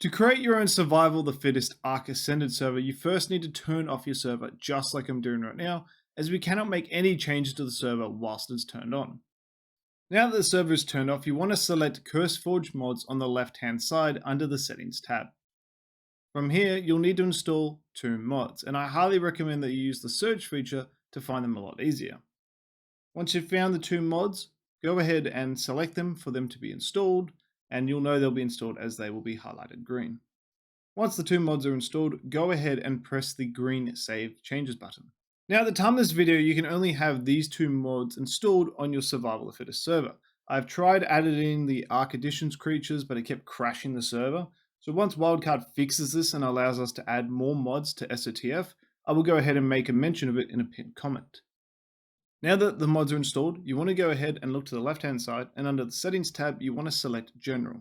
To create your own survival the fittest Ark Ascended server, you first need to turn off your server just like I'm doing right now, as we cannot make any changes to the server whilst it's turned on. Now that the server is turned off, you want to select CurseForge mods on the left hand side under the settings tab. From here, you'll need to install two mods, and I highly recommend that you use the search feature to find them a lot easier. Once you've found the two mods, go ahead and select them for them to be installed, and you'll know they'll be installed as they will be highlighted green. Once the two mods are installed, go ahead and press the green Save Changes button. Now at the time of this video, you can only have these two mods installed on your Survival of the Fittest server. I've tried editing the Ark Additions creatures, but it kept crashing the server. So once Wildcard fixes this and allows us to add more mods to SOTF, I will go ahead and make a mention of it in a pinned comment. Now that the mods are installed, you want to go ahead and look to the left hand side, and under the settings tab, you want to select General.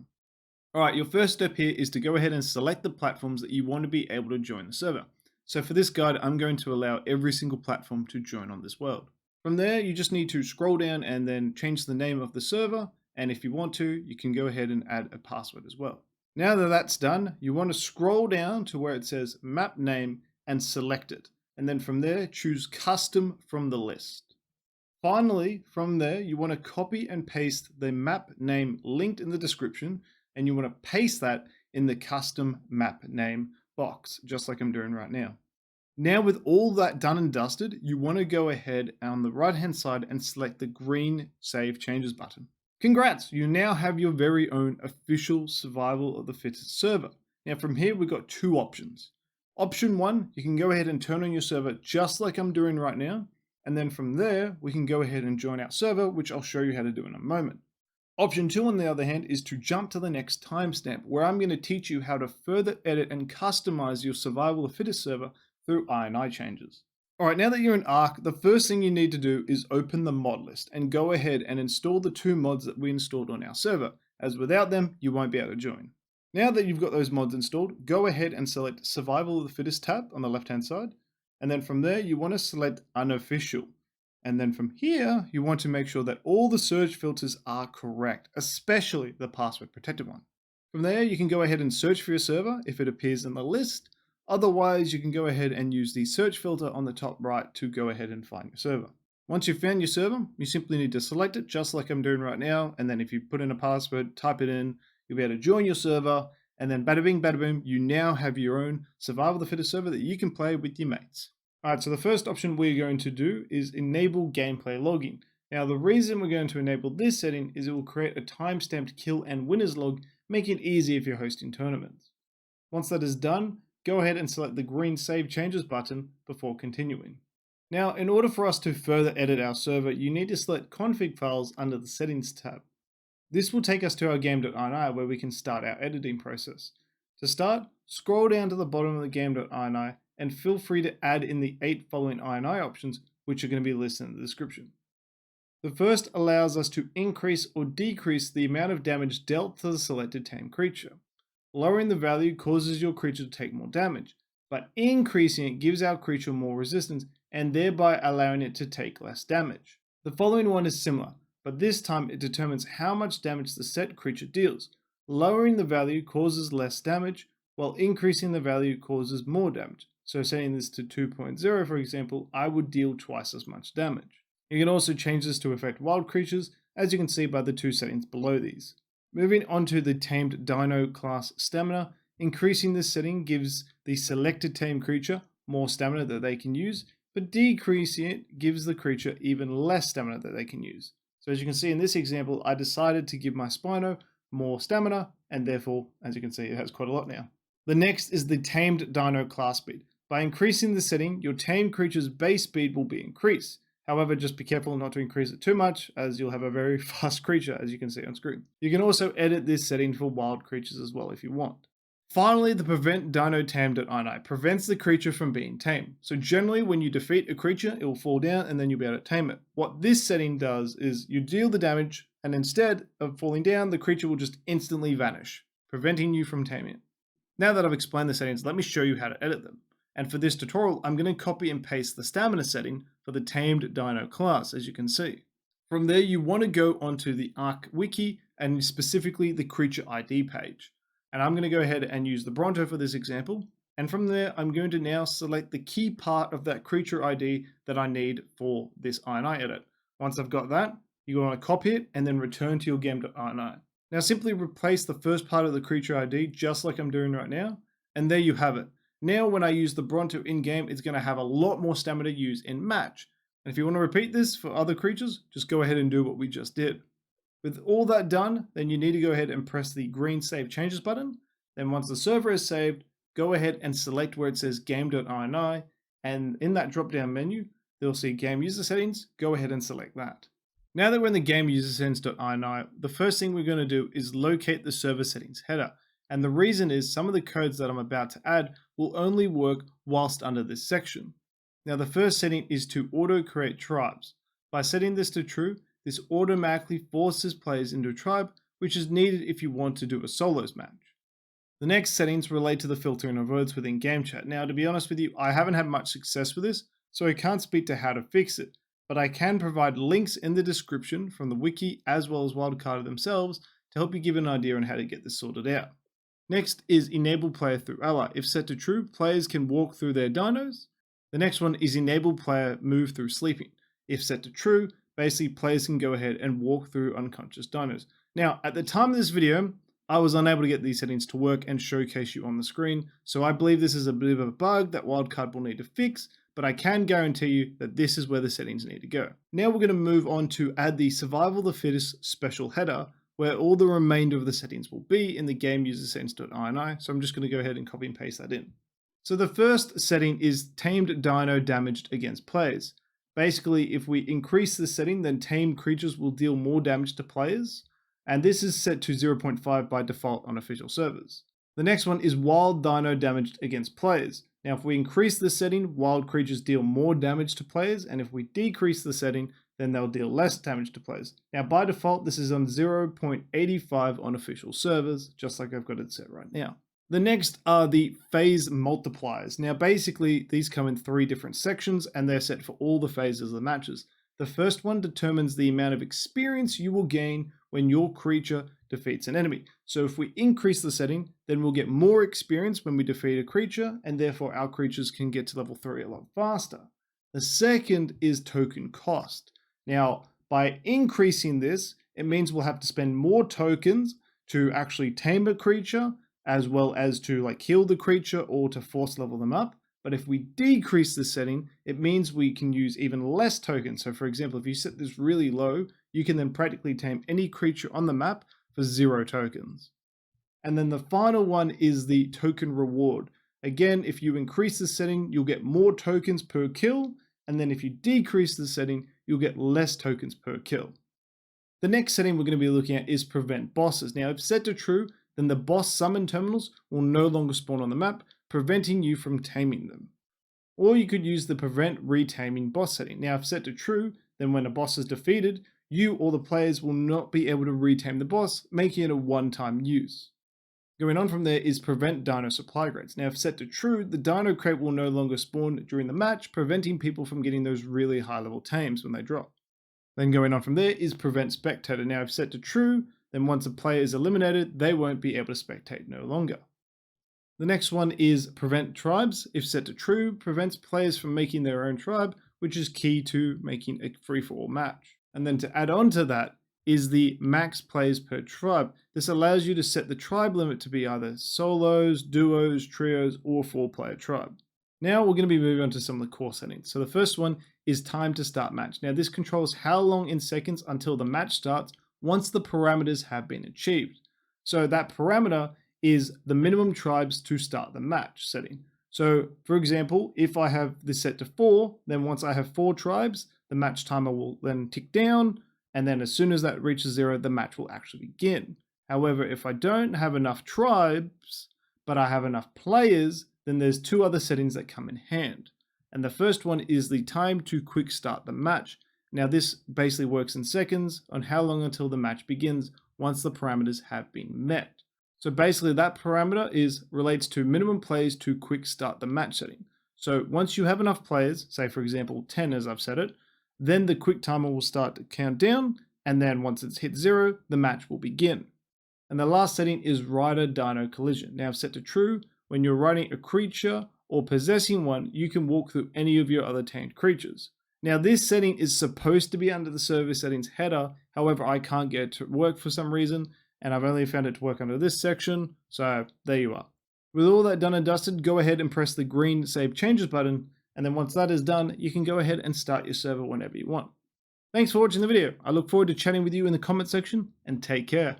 Alright, your first step here is to go ahead and select the platforms that you want to be able to join the server. So for this guide, I'm going to allow every single platform to join on this world. From there, you just need to scroll down and then change the name of the server, and if you want to, you can go ahead and add a password as well. Now that that's done, you want to scroll down to where it says map name and select it, and then from there, choose custom from the list. Finally, from there, you want to copy and paste the map name linked in the description, and you want to paste that in the custom map name box, just like I'm doing right now. Now with all that done and dusted, you want to go ahead on the right hand side and select the green Save Changes button. Congrats, you now have your very own official Survival of the Fittest server. Now from here, we've got two options. Option one, you can go ahead and turn on your server just like I'm doing right now. And then from there, we can go ahead and join our server, which I'll show you how to do in a moment. Option two, on the other hand, is to jump to the next timestamp, where I'm going to teach you how to further edit and customize your Survival of the Fittest server through INI changes. Alright, now that you're in Ark, the first thing you need to do is open the mod list and go ahead and install the two mods that we installed on our server, as without them, you won't be able to join. Now that you've got those mods installed, go ahead and select Survival of the Fittest tab on the left hand side. And then from there, you want to select Unofficial. And then from here, you want to make sure that all the search filters are correct, especially the password protected one. From there, you can go ahead and search for your server if it appears in the list. Otherwise, you can go ahead and use the search filter on the top right to go ahead and find your server. Once you've found your server, you simply need to select it just like I'm doing right now. And then if you put in a password, type it in, you'll be able to join your server. And then bada bing, bada boom, you now have your own Survival of the Fittest server that you can play with your mates. Alright, so the first option we're going to do is enable gameplay logging. Now the reason we're going to enable this setting is it will create a timestamped kill and winners log, making it easy if you're hosting tournaments. Once that is done, go ahead and select the green Save Changes button before continuing. Now, in order for us to further edit our server, you need to select config files under the settings tab. This will take us to our game.ini where we can start our editing process. To start, scroll down to the bottom of the game.ini and feel free to add in the 8 following INI options, which are going to be listed in the description. The first allows us to increase or decrease the amount of damage dealt to the selected tame creature. Lowering the value causes your creature to take more damage, but increasing it gives our creature more resistance and thereby allowing it to take less damage. The following one is similar, but this time it determines how much damage the set creature deals. Lowering the value causes less damage, while increasing the value causes more damage. So setting this to 2.0, for example, I would deal twice as much damage. You can also change this to affect wild creatures, as you can see by the two settings below these. Moving on to the Tamed Dino class stamina, increasing this setting gives the selected tame creature more stamina that they can use, but decreasing it gives the creature even less stamina that they can use. So as you can see in this example, I decided to give my Spino more stamina, and therefore, as you can see, it has quite a lot now. The next is the Tamed Dino class speed. By increasing the setting, your tamed creature's base speed will be increased. However, just be careful not to increase it too much, as you'll have a very fast creature, as you can see on screen. You can also edit this setting for wild creatures as well if you want. Finally, the Prevent Dino Tamed.ini prevents the creature from being tamed. So generally, when you defeat a creature, it will fall down and then you'll be able to tame it. What this setting does is you deal the damage, and instead of falling down, the creature will just instantly vanish, preventing you from taming it. Now that I've explained the settings, let me show you how to edit them. And for this tutorial, I'm going to copy and paste the stamina setting for the Tamed Dino class, as you can see. From there, you want to go onto the Ark Wiki and specifically the Creature ID page. And I'm going to go ahead and use the Bronto for this example. And from there, I'm going to now select the key part of that creature ID that I need for this INI edit. Once I've got that, you want to copy it and then return to your game.ini. Now simply replace the first part of the creature ID just like I'm doing right now. And there you have it. Now when I use the Bronto in-game, it's going to have a lot more stamina to use in match. And if you want to repeat this for other creatures, just go ahead and do what we just did. With all that done, then you need to go ahead and press the green Save Changes button. Then once the server is saved, go ahead and select where it says game.ini, and in that drop-down menu, you'll see Game User Settings. Go ahead and select that. Now that we're in the Game User Settings.ini, the first thing we're going to do is locate the server settings header. And the reason is some of the codes that I'm about to add will only work whilst under this section. Now the first setting is to auto-create tribes. By setting this to true, this automatically forces players into a tribe, which is needed if you want to do a solos match. The next settings relate to the filtering of words within game chat. Now, to be honest with you, I haven't had much success with this, so I can't speak to how to fix it, but I can provide links in the description from the wiki as well as Wildcard themselves to help you give an idea on how to get this sorted out. Next is enable player through ally. If set to true, players can walk through their dinos. The next one is enable player move through sleeping. If set to true, basically players can go ahead and walk through unconscious dinos. Now, at the time of this video, I was unable to get these settings to work and showcase you on the screen, so I believe this is a bit of a bug that Wildcard will need to fix, but I can guarantee you that this is where the settings need to go. Now we're going to move on to add the Survival of the Fittest special header, where all the remainder of the settings will be in the game user settings.ini, so I'm just going to go ahead and copy and paste that in. So the first setting is tamed dino damaged against players. Basically, if we increase this setting, then tamed creatures will deal more damage to players, and this is set to 0.5 by default on official servers. The next one is wild dino damaged against players. Now, if we increase the setting, wild creatures deal more damage to players, and if we decrease the setting, then they'll deal less damage to players. Now, by default, this is on 0.85 on official servers, just like I've got it set right now. The next are the phase multipliers. Now, basically, these come in 3 different sections, and they're set for all the phases of the matches. The first one determines the amount of experience you will gain when your creature defeats an enemy. So if we increase the setting, then we'll get more experience when we defeat a creature, and therefore our creatures can get to level 3 a lot faster. The second is token cost. Now, by increasing this, it means we'll have to spend more tokens to actually tame a creature, as well as to heal the creature or to force level them up. But if we decrease the setting, it means we can use even less tokens. So for example, if you set this really low, you can then practically tame any creature on the map for 0 tokens. And then the final one is the token reward. Again, if you increase the setting, you'll get more tokens per kill. And then if you decrease the setting, you'll get less tokens per kill. The next setting we're going to be looking at is prevent bosses. Now, if set to true, then the boss summon terminals will no longer spawn on the map, preventing you from taming them. Or you could use the prevent retaming boss setting. Now, if set to true, then when a boss is defeated, you or the players will not be able to retame the boss, making it a one-time use. Going on from there is prevent dino supply crates. Now, if set to true, the dino crate will no longer spawn during the match, preventing people from getting those really high-level tames when they drop. Then going on from there is prevent spectator. Now, if set to true, then once a player is eliminated, they won't be able to spectate no longer. The next one is prevent tribes. If set to true, prevents players from making their own tribe, which is key to making a free-for-all match. And then to add on to that is the max players per tribe. This allows you to set the tribe limit to be either solos, duos, trios, or 4-player tribe. Now we're going to be moving on to some of the core settings. So the first one is time to start match. Now this controls how long in seconds until the match starts once the parameters have been achieved. So that parameter is the minimum tribes to start the match setting. So for example, if I have this set to 4, then once I have 4 tribes, the match timer will then tick down, and then as soon as that reaches 0, the match will actually begin. However, if I don't have enough tribes, but I have enough players, then there's 2 other settings that come in hand. And the first one is the time to quick start the match. Now this basically works in seconds on how long until the match begins once the parameters have been met. So basically that parameter relates to minimum players to quick start the match setting. So once you have enough players, say for example 10 as I've set it, then the quick timer will start to count down, and then once it's hit 0, the match will begin. And the last setting is Rider Dino Collision. Now set to true. When you're riding a creature or possessing one, you can walk through any of your other tamed creatures. Now this setting is supposed to be under the server settings header, however I can't get it to work for some reason, and I've only found it to work under this section, so there you are. With all that done and dusted, go ahead and press the green Save Changes button, and then once that is done, you can go ahead and start your server whenever you want. Thanks for watching the video. I look forward to chatting with you in the comment section, and take care.